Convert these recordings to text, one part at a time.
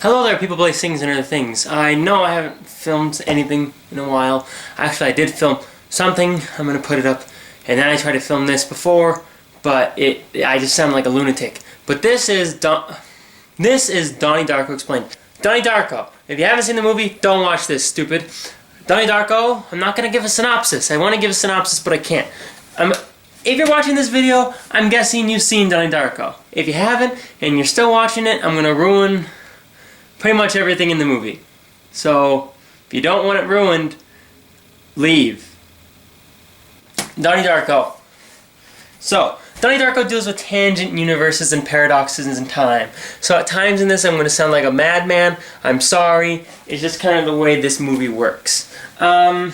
Hello there, people play things and other things. I know I haven't filmed anything in a while. Actually, I did film something. I'm gonna put it up. And then I tried to film this before, but I just sound like a lunatic. But this is Donnie Darko Explained. Donnie Darko. If you haven't seen the movie, don't watch this, stupid. Donnie Darko, I'm not gonna give a synopsis. I want to give a synopsis, but I can't. If you're watching this video, I'm guessing you've seen Donnie Darko. If you haven't, and you're still watching it, I'm gonna ruin pretty much everything in the movie. So, if you don't want it ruined, leave. Donnie Darko. So, Donnie Darko deals with tangent universes and paradoxes in time. So at times in this I'm going to sound like a madman. I'm sorry. It's just kind of the way this movie works. So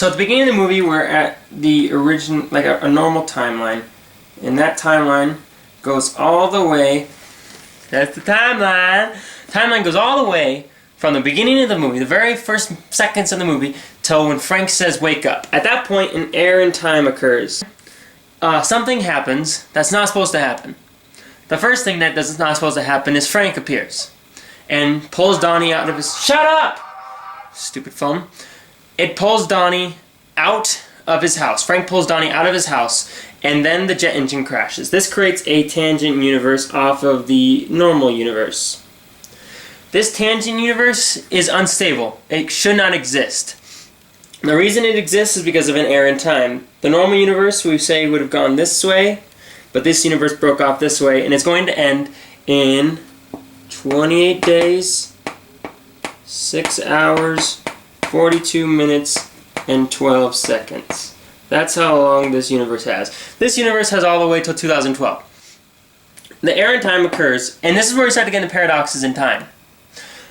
at the beginning of the movie we're at the original, like a normal timeline. And that timeline goes all the way, that's the timeline. Timeline goes all the way from the beginning of the movie, the very first seconds of the movie, till when Frank says wake up. At that point an error in time occurs. Something happens that's not supposed to happen. The first thing that's not supposed to happen is Frank appears and pulls Donnie out of his... Shut up! Stupid phone. It pulls Donnie out of his house. Frank pulls Donnie out of his house, and then the jet engine crashes. This creates a tangent universe off of the normal universe. This tangent universe is unstable. It should not exist. The reason it exists is because of an error in time. The normal universe, we say, would have gone this way, but this universe broke off this way, and it's going to end in 28 days, 6 hours, 42 minutes, and 12 seconds. That's how long this universe has. This universe has all the way till 2012. The error in time occurs, and this is where we start to get into paradoxes in time.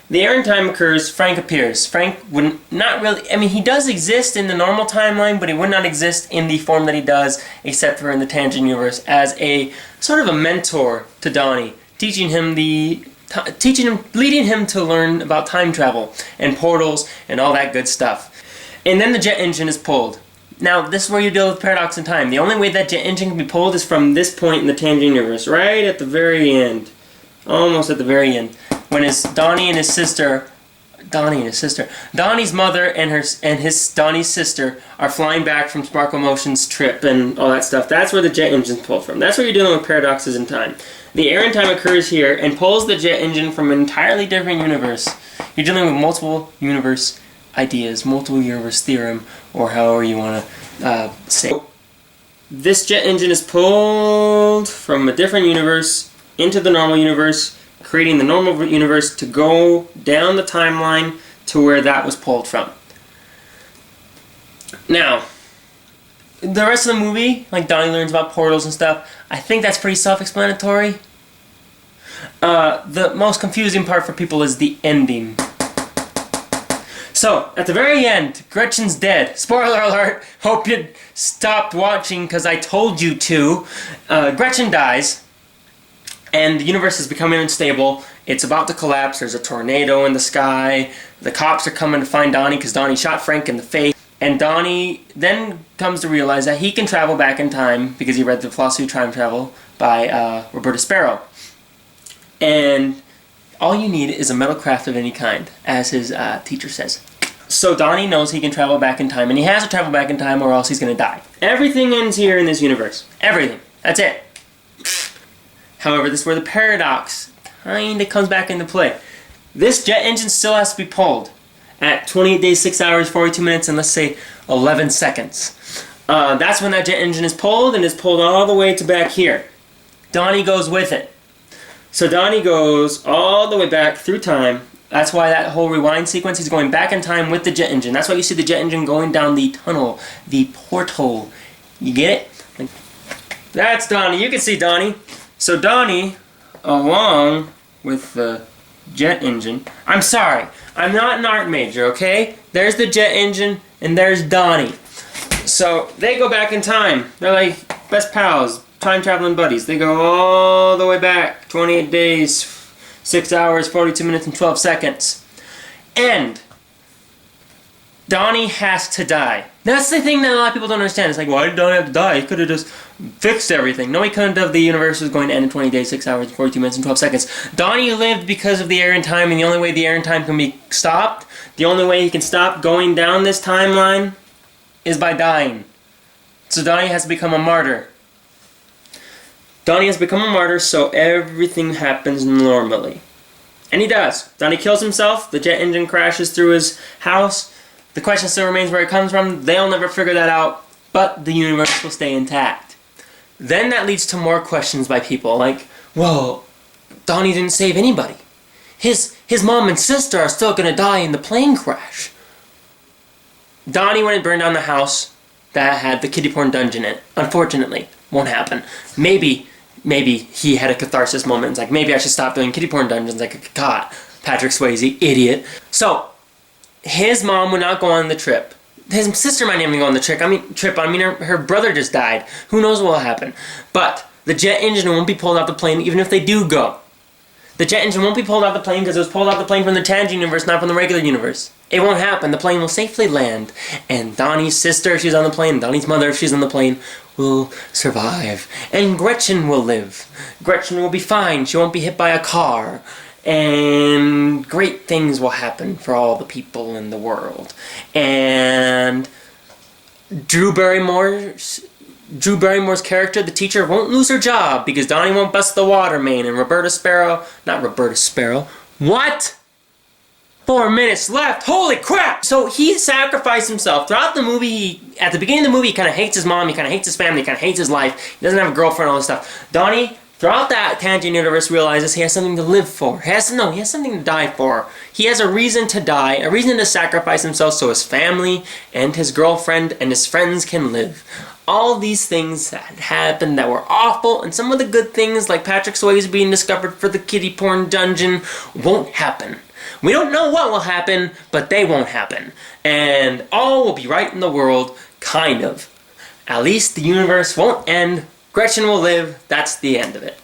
The error in time occurs, Frank appears. Frank would not really... I mean, he does exist in the normal timeline, but he would not exist in the form that he does, except for in the tangent universe, as a sort of a mentor to Donnie, leading him to learn about time travel and portals and all that good stuff. And then the jet engine is pulled. Now, this is where you deal with paradox in time. The only way that jet engine can be pulled is from this point in the tangent universe, right at the very end. Almost at the very end. When it's Donnie's mother and Donnie's sister are flying back from Sparkle Motion's trip and all that stuff. That's where the jet engine's pulled from. That's where you're dealing with paradoxes in time. The error in time occurs here and pulls the jet engine from an entirely different universe. You're dealing with multiple universe ideas, multiple universe theorem, or however you want to say it. This jet engine is pulled from a different universe into the normal universe, creating the normal universe to go down the timeline to where that was pulled from. Now, the rest of the movie, like Donnie learns about portals and stuff, I think that's pretty self-explanatory. The most confusing part for people is the ending. So, at the very end, Gretchen's dead. Spoiler alert! Hope you stopped watching because I told you to. Gretchen dies. And the universe is becoming unstable. It's about to collapse. There's a tornado in the sky. The cops are coming to find Donnie because Donnie shot Frank in the face. And Donnie then comes to realize that he can travel back in time because he read The Philosophy of Time Travel by Roberta Sparrow. And all you need is a metal craft of any kind, as his teacher says. So Donnie knows he can travel back in time, and he has to travel back in time or else he's going to die. Everything ends here in this universe. Everything. That's it. However, this is where the paradox kinda comes back into play. This jet engine still has to be pulled at 28 days, 6 hours, 42 minutes, and let's say 11 seconds. That's when that jet engine is pulled, and is pulled all the way to back here. Donnie goes with it. So Donnie goes all the way back through time. That's why that whole rewind sequence, he's going back in time with the jet engine. That's why you see the jet engine going down the tunnel, the portal. You get it? That's Donnie. You can see Donnie. So Donnie, along with the jet engine... I'm sorry, I'm not an art major, okay? There's the jet engine, and there's Donnie. So, they go back in time. They're like best pals, time-traveling buddies. They go all the way back, 28 days, 6 hours, 42 minutes, and 12 seconds. And Donnie has to die. That's the thing that a lot of people don't understand. It's like, why did Donnie have to die? He could have just fixed everything. No, he couldn't have. The universe was going to end in 20 days, 6 hours, 42 minutes, and 12 seconds. Donnie lived because of the air and time, and the only way the air and time can be stopped, the only way he can stop going down this timeline is by dying. So Donnie has to become a martyr. Donnie has become a martyr, so everything happens normally. And he does. Donnie kills himself, the jet engine crashes through his house. The question still remains where it comes from. They'll never figure that out, but the universe will stay intact. Then that leads to more questions by people, like, well, Donnie didn't save anybody. His mom and sister are still gonna die in the plane crash. Donnie went and burned down the house that had the kiddie porn dungeon in it. Unfortunately, won't happen. Maybe he had a catharsis moment. It's like, maybe I should stop doing kiddie porn dungeons like a caught. Patrick Swayze, idiot. So, his mom would not go on the trip. His sister might not even go on the trip. Her brother just died. Who knows what will happen. But the jet engine won't be pulled out the plane even if they do go. The jet engine won't be pulled out the plane because it was pulled out the plane from the tangent universe, not from the regular universe. It won't happen. The plane will safely land. And Donnie's sister, if she's on the plane, Donnie's mother, if she's on the plane, will survive. And Gretchen will live. Gretchen will be fine. She won't be hit by a car. And great things will happen for all the people in the world. And Drew Barrymore's character, the teacher, won't lose her job because Donnie won't bust the water main, and What? 4 minutes left. Holy crap! So he sacrificed himself. Throughout the movie, at the beginning of the movie, he kind of hates his mom, he kind of hates his family, he kind of hates his life. He doesn't have a girlfriend, all this stuff. Donnie, throughout that tangent universe, realizes he has something to live for. He has something to die for. He has a reason to die, a reason to sacrifice himself so his family and his girlfriend and his friends can live. All these things that happened that were awful, and some of the good things, like Patrick Swayze being discovered for the kiddie porn dungeon, won't happen. We don't know what will happen, but they won't happen. And all will be right in the world, kind of. At least the universe won't end. Gretchen will live. That's the end of it.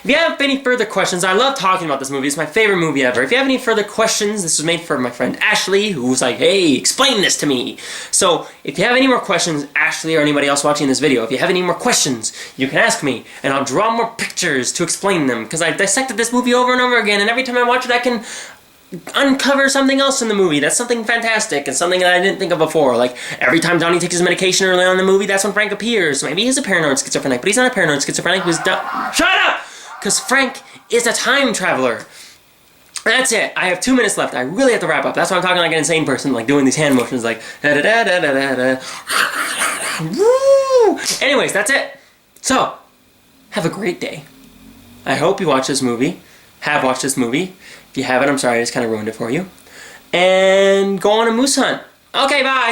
If you have any further questions, I love talking about this movie. It's my favorite movie ever. If you have any further questions, this was made for my friend Ashley, who was like, hey, explain this to me. So, if you have any more questions, Ashley or anybody else watching this video, if you have any more questions, you can ask me, and I'll draw more pictures to explain them, because I've dissected this movie over and over again, and every time I watch it, I can uncover something else in the movie. That's something fantastic, and something that I didn't think of before. Like, every time Donnie takes his medication early on in the movie, that's when Frank appears. Maybe he's a paranoid schizophrenic, but he's not a paranoid schizophrenic. Shut up! Because Frank is a time traveler. That's it. I have 2 minutes left. I really have to wrap up. That's why I'm talking like an insane person, like doing these hand motions, like da da da da da da da. Woo! Anyways, that's it. So, have a great day. I hope you watch this movie. Have watched this movie. If you haven't, I'm sorry, I just kind of ruined it for you. And go on a moose hunt. Okay, bye.